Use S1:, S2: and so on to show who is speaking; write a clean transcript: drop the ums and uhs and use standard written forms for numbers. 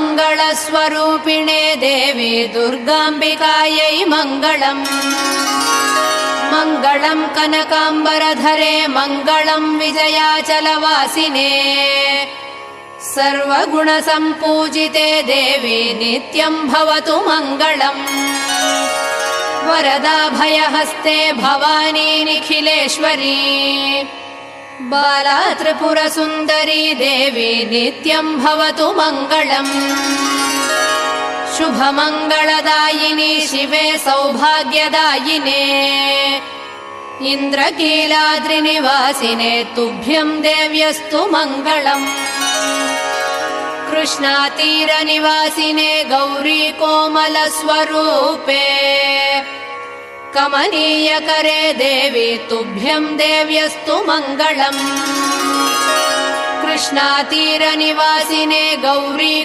S1: सर्वमङ्गलस्वरूपिणे देवी दुर्गाम्बिकायै मङ्गलम्। मङ्गलम् कनकाम्बरधरे मङ्गलम् विजयाचलवासिने सर्वगुणसम्पूजिते देवी नित्यम् भवतु मङ्गलम्। वरदाभयहस्ते भवानी निखिलेश्वरी बाला त्रिपुरसुन्दरी देवी नित्यम् भवतु मङ्गलम्। शुभमङ्गलदायिनी शिवे सौभाग्यदायिने इन्द्रकीलाद्रिनिवासिने तुभ्यम् देव्यस्तु मङ्गलम्। कृष्णातीरनिवासिने गौरी कोमलस्वरूपे कमनीयकरे देवी तुभ्यम् देव्यस्तु मङ्गलम्। कृष्णातीरनिवासिने गौरी